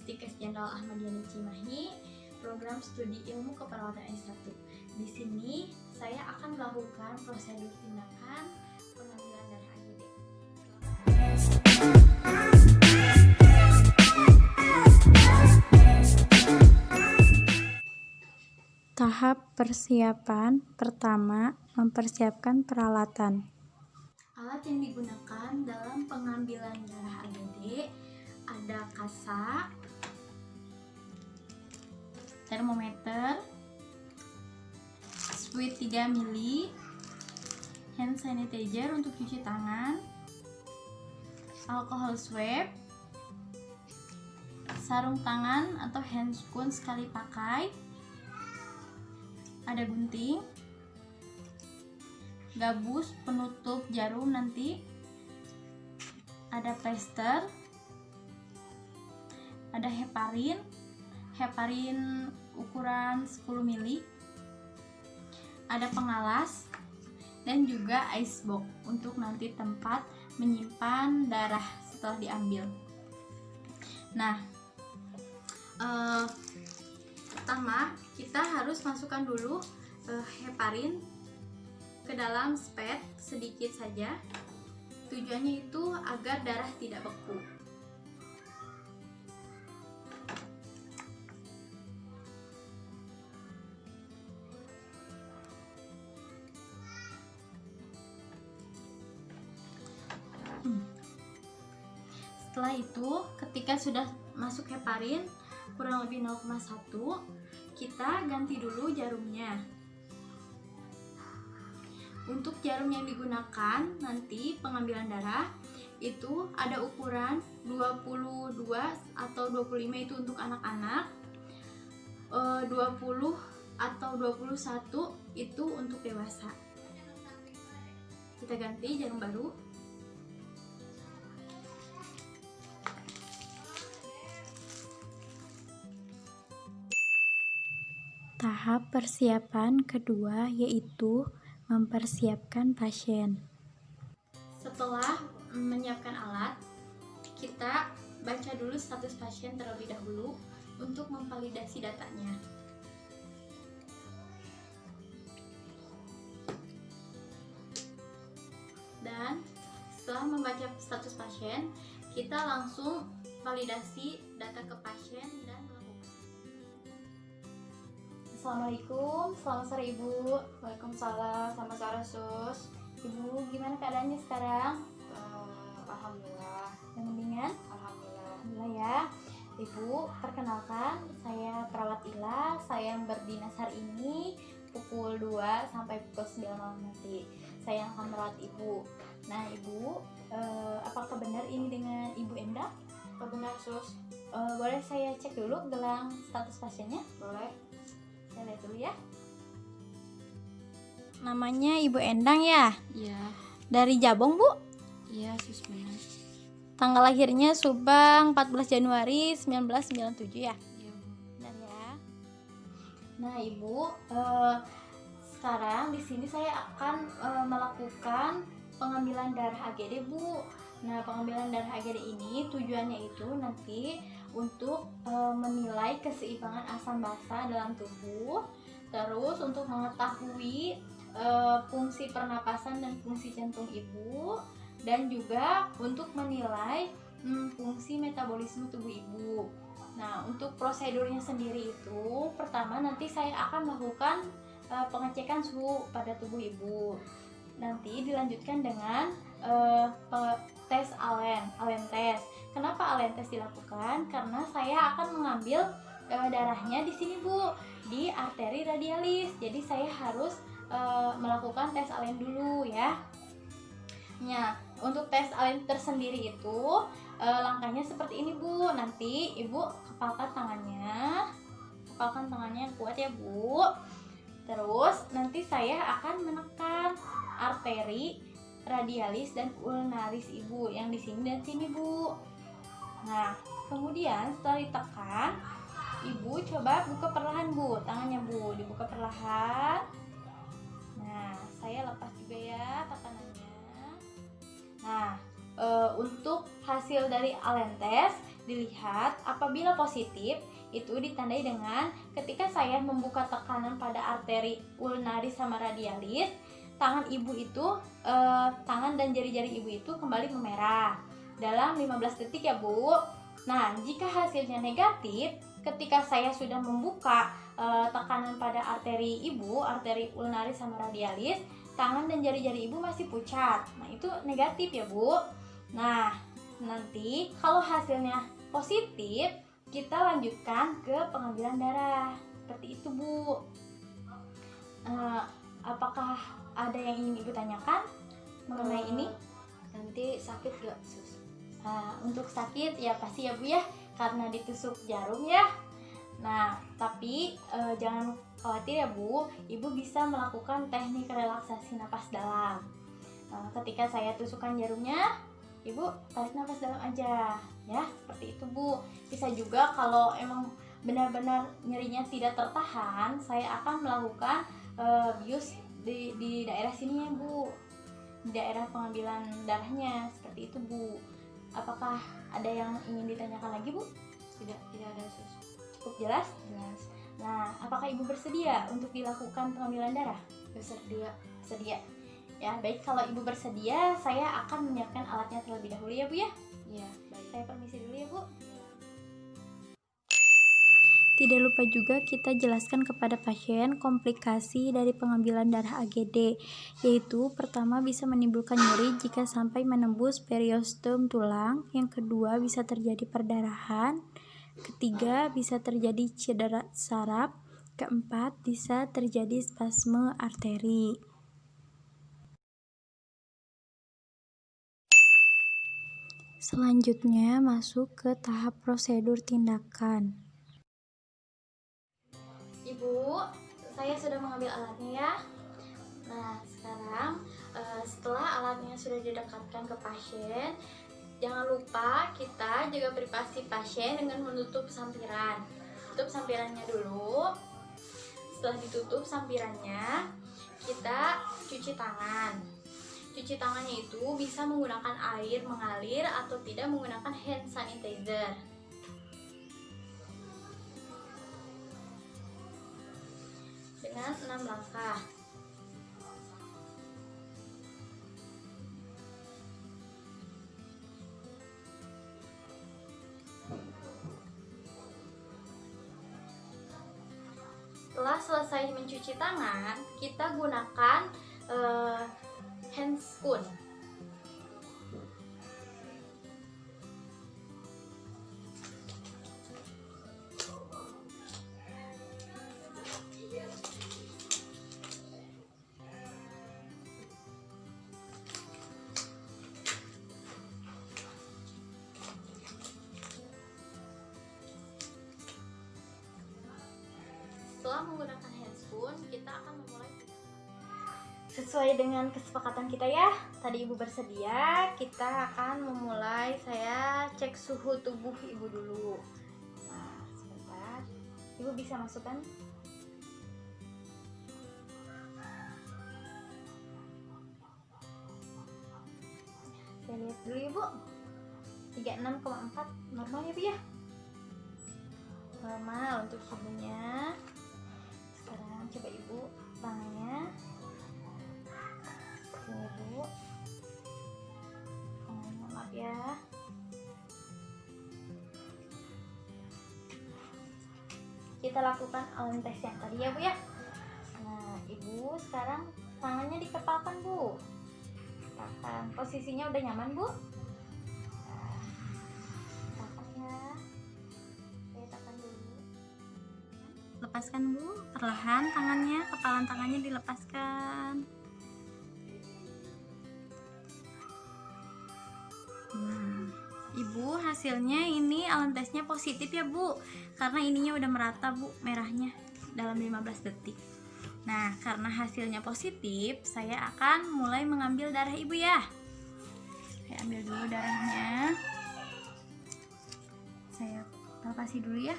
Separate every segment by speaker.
Speaker 1: Stikes Jenderal Ahmadiyah Cimahi, program studi ilmu keperawatan S1. Di sini saya akan melakukan prosedur tindakan pengambilan darah AGD.
Speaker 2: Tahap persiapan pertama, mempersiapkan peralatan.
Speaker 1: Alat yang digunakan dalam pengambilan darah AGD ada kasa, termometer, spuit 3 ml, hand sanitizer untuk cuci tangan, alkohol swab, sarung tangan atau handscoon sekali pakai, ada gunting, gabus penutup jarum nanti, ada plester, ada heparin ukuran 10 ml, ada pengalas, dan juga ice box untuk nanti tempat menyimpan darah setelah diambil. Nah, pertama kita harus masukkan dulu heparin ke dalam spet sedikit saja. Tujuannya itu agar darah tidak beku. Setelah itu, ketika sudah masuk heparin kurang lebih 0,1, kita ganti dulu jarumnya. Untuk jarum yang digunakan nanti pengambilan darah itu ada ukuran 22 atau 25 itu untuk anak-anak, 20 atau 21 itu untuk dewasa. Kita ganti jarum baru.
Speaker 2: Tahap persiapan kedua yaitu mempersiapkan pasien.
Speaker 1: Setelah menyiapkan alat, kita baca dulu status pasien terlebih dahulu untuk memvalidasi datanya. Dan setelah membaca status pasien, kita langsung validasi data ke pasien dan melakukan. Assalamualaikum, selamat sore Ibu. Waalaikumsalam, selamat sore Sus. Ibu, gimana keadaannya sekarang?
Speaker 3: Alhamdulillah.
Speaker 1: Yang mendingan? Alhamdulillah ya. Ibu, perkenalkan, saya perawat Ila. Saya yang berdinas hari ini pukul 2 sampai pukul 9 malam nanti. Saya yang akan merawat Ibu. Nah Ibu, apakah benar ini dengan Ibu Endang?
Speaker 3: Benar Sus.
Speaker 1: Boleh saya cek dulu gelang status pasiennya?
Speaker 3: Boleh.
Speaker 1: Saya lihat dulu ya.
Speaker 2: Namanya Ibu Endang ya?
Speaker 3: Iya.
Speaker 2: Dari Jabong, Bu?
Speaker 3: Iya Sus, benar.
Speaker 2: Tanggal lahirnya Subang 14 Januari 1997 ya?
Speaker 3: Iya Bu.
Speaker 2: Benar ya?
Speaker 1: Nah Ibu, sekarang di sini saya akan melakukan pengambilan darah AGD Bu. Nah pengambilan darah AGD ini tujuannya itu nanti untuk menilai keseimbangan asam basa dalam tubuh, terus untuk mengetahui fungsi pernapasan dan fungsi jantung Ibu, dan juga untuk menilai fungsi metabolisme tubuh Ibu. Nah untuk prosedurnya sendiri itu pertama nanti saya akan melakukan pengecekan suhu pada tubuh Ibu. Nanti dilanjutkan dengan tes alen test. Kenapa alen test dilakukan? Karena saya akan mengambil darahnya di sini Bu, di arteri radialis. Jadi saya harus melakukan tes alen dulu ya. Nah, untuk tes alen tersendiri itu langkahnya seperti ini Bu. Nanti Ibu kepalkan tangannya kuat ya Bu. Terus nanti saya akan menekan arteri radialis dan ulnaris Ibu yang di sini dan sini Bu. Nah, kemudian setelah ditekan, Ibu coba buka perlahan Bu, tangannya Bu, dibuka perlahan. Nah, saya lepas juga ya tekanannya. Nah, Untuk hasil dari Alentes dilihat apabila positif itu ditandai dengan ketika saya membuka tekanan pada arteri ulnaris sama radialis, tangan ibu itu tangan dan jari-jari ibu itu kembali memerah dalam 15 detik ya Bu. Nah, jika hasilnya negatif ketika saya sudah membuka tekanan pada arteri ibu, arteri ulnaris sama radialis, tangan dan jari-jari ibu masih pucat. Nah, itu negatif ya Bu. Nah, nanti kalau hasilnya positif, kita lanjutkan ke pengambilan darah. Seperti itu Bu. Apakah ada yang ingin Ibu tanyakan mengenai ini?
Speaker 3: Nanti sakit gak sus?
Speaker 1: Untuk sakit ya pasti ya Bu ya, karena ditusuk jarum ya. Nah, tapi jangan khawatir ya Bu, Ibu bisa melakukan teknik relaksasi napas dalam. Ketika saya tusukkan jarumnya, Ibu tarik napas dalam aja ya, seperti itu Bu. Bisa juga kalau emang benar-benar nyerinya tidak tertahan, saya akan melakukan bius di daerah sini ya Bu, di daerah pengambilan darahnya, seperti itu Bu. Apakah ada yang ingin ditanyakan lagi Bu?
Speaker 3: Tidak ada sus.
Speaker 1: Cukup jelas?
Speaker 3: Jelas.
Speaker 1: Nah, apakah Ibu bersedia untuk dilakukan pengambilan darah?
Speaker 3: Bersedia.
Speaker 1: Bersedia. Ya, baik, kalau Ibu bersedia, saya akan menyiapkan alatnya terlebih dahulu ya Bu ya.
Speaker 3: Iya, baik.
Speaker 1: Saya permisi dulu ya Bu.
Speaker 2: Tidak lupa juga kita jelaskan kepada pasien komplikasi dari pengambilan darah AGD, yaitu pertama bisa menimbulkan nyeri jika sampai menembus periostom tulang, yang kedua bisa terjadi perdarahan, ketiga bisa terjadi cedera saraf, keempat bisa terjadi spasme arteri. Selanjutnya masuk ke tahap prosedur tindakan.
Speaker 1: Ibu, saya sudah mengambil alatnya ya. Nah, sekarang setelah alatnya sudah didekatkan ke pasien, jangan lupa kita jaga privasi pasien dengan menutup sampiran. Tutup sampirannya dulu. Setelah ditutup sampirannya, kita cuci tangan. Cuci tangannya itu bisa menggunakan air mengalir atau tidak menggunakan hand sanitizer. Dengan 6 langkah. Setelah selesai mencuci tangan, kita gunakan hand spoon. Setelah menggunakan hand spoon, kita akan memulai sesuai dengan kesepakatan kita ya. Tadi Ibu bersedia, kita akan memulai. Saya cek suhu tubuh Ibu dulu. Nah, sebentar. Ibu bisa masukkan. Saya lihat dulu Ibu. 36,4 normal ya Bu ya? Normal untuk suhunya. Sekarang coba Ibu tangannya. Sini Bu. Tangannya, maaf ya. Kita lakukan Alentes yang tadi ya Bu ya. Nah, Ibu sekarang tangannya dikepalkan Bu. Kepalkan. Posisinya udah nyaman Bu? Nah, tahan ya. Saya tahan dulu.
Speaker 2: Lepaskan Bu, perlahan tangannya, kepalan tangannya dilepaskan. Nah, Ibu hasilnya ini Alentesnya positif ya Bu, karena ininya udah merata Bu merahnya dalam 15 detik. Nah, karena hasilnya positif, saya akan mulai mengambil darah Ibu ya. Saya ambil dulu darahnya. Saya palpasi dulu ya.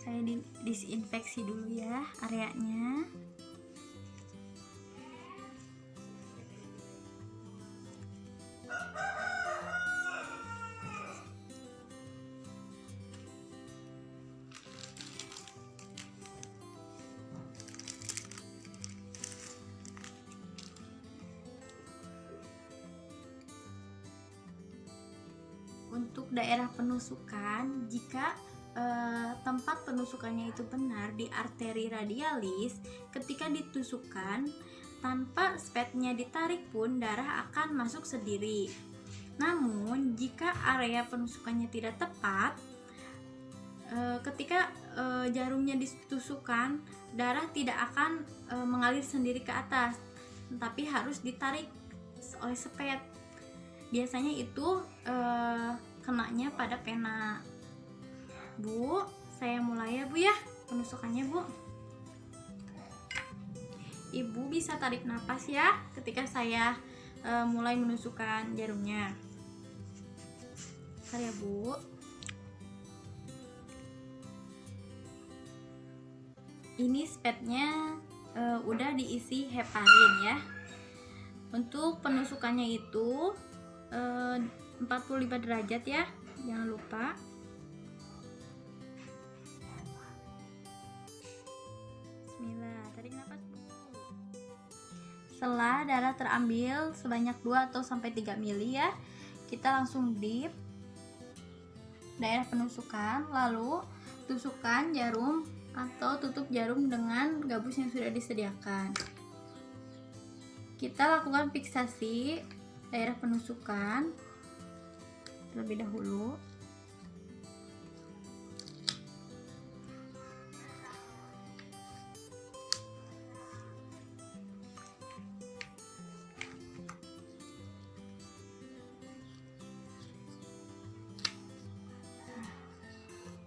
Speaker 2: Saya disinfeksi dulu ya areanya. Untuk daerah penusukan, jika tempat penusukannya itu benar di arteri radialis, ketika ditusukkan tanpa spetnya ditarik pun darah akan masuk sendiri. Namun jika area penusukannya tidak tepat, ketika jarumnya ditusukkan, darah tidak akan mengalir sendiri ke atas, tapi harus ditarik oleh spet. Biasanya itu kenanya pada pena. Bu, saya mulai ya Bu ya penusukannya Bu. Ibu bisa tarik napas ya ketika saya mulai menusukkan jarumnya. Bentar ya Bu. Ini spetnya udah diisi heparin ya. Untuk penusukannya itu 45 derajat ya, jangan lupa. Bismillah, tarik nafas Bu. Setelah darah terambil sebanyak 2 atau sampai 3 mili ya, kita langsung dip daerah penusukan, lalu tusukkan jarum atau tutup jarum dengan gabus yang sudah disediakan. Kita lakukan fiksasi daerah penusukan terlebih dahulu.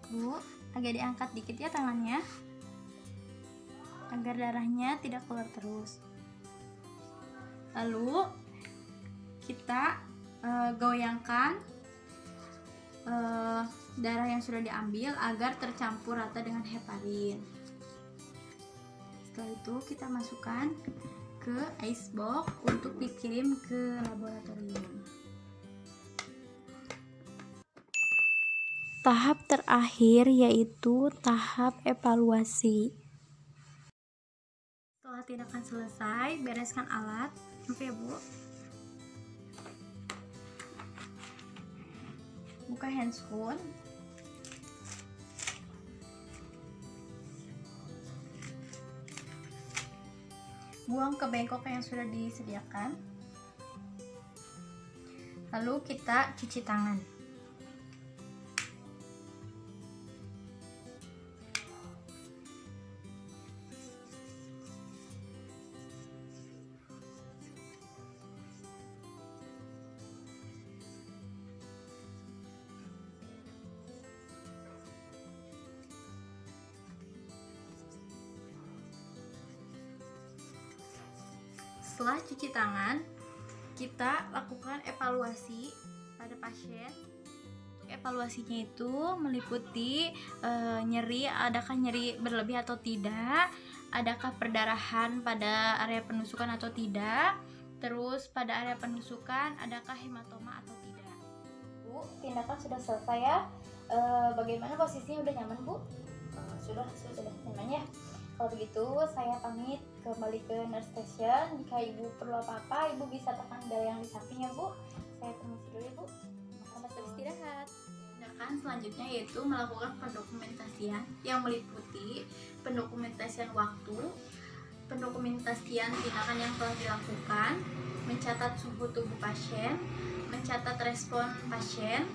Speaker 2: Bu, agak diangkat dikit ya tangannya agar darahnya tidak keluar terus. Lalu kita goyangkan darah yang sudah diambil agar tercampur rata dengan heparin. Setelah itu kita masukkan ke icebox untuk dikirim ke laboratorium. Tahap terakhir yaitu tahap evaluasi. Setelah tindakan selesai, bereskan alat. Oke Bu. Buka handscoon. Buang ke bengkok yang sudah disediakan. Lalu kita cuci tangan. Setelah cuci tangan, kita lakukan evaluasi pada pasien. Untuk evaluasinya itu meliputi nyeri, adakah nyeri berlebih atau tidak, adakah perdarahan pada area penusukan atau tidak, terus pada area penusukan adakah hematoma atau tidak.
Speaker 1: Bu, tindakan sudah selesai ya. Bagaimana posisinya, udah nyaman Bu? Sudah nyaman ya. Kalau begitu saya pamit kembali ke nurse station. Jika ibu perlu apa-apa, ibu bisa tekan bel yang di samping ya Bu. Saya permisi dulu ya Bu. Selamat beristirahat.
Speaker 2: Tindakan selanjutnya yaitu melakukan pendokumentasian yang meliputi pendokumentasian waktu, pendokumentasian tindakan yang telah dilakukan, mencatat suhu tubuh pasien, mencatat respon pasien,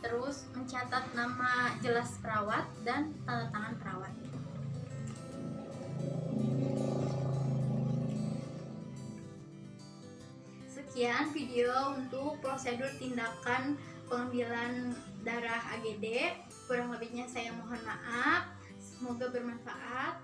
Speaker 2: terus mencatat nama jelas perawat dan tanda tangan perawat. Sekian video untuk prosedur tindakan pengambilan darah AGD. Kurang lebihnya saya mohon maaf. Semoga bermanfaat.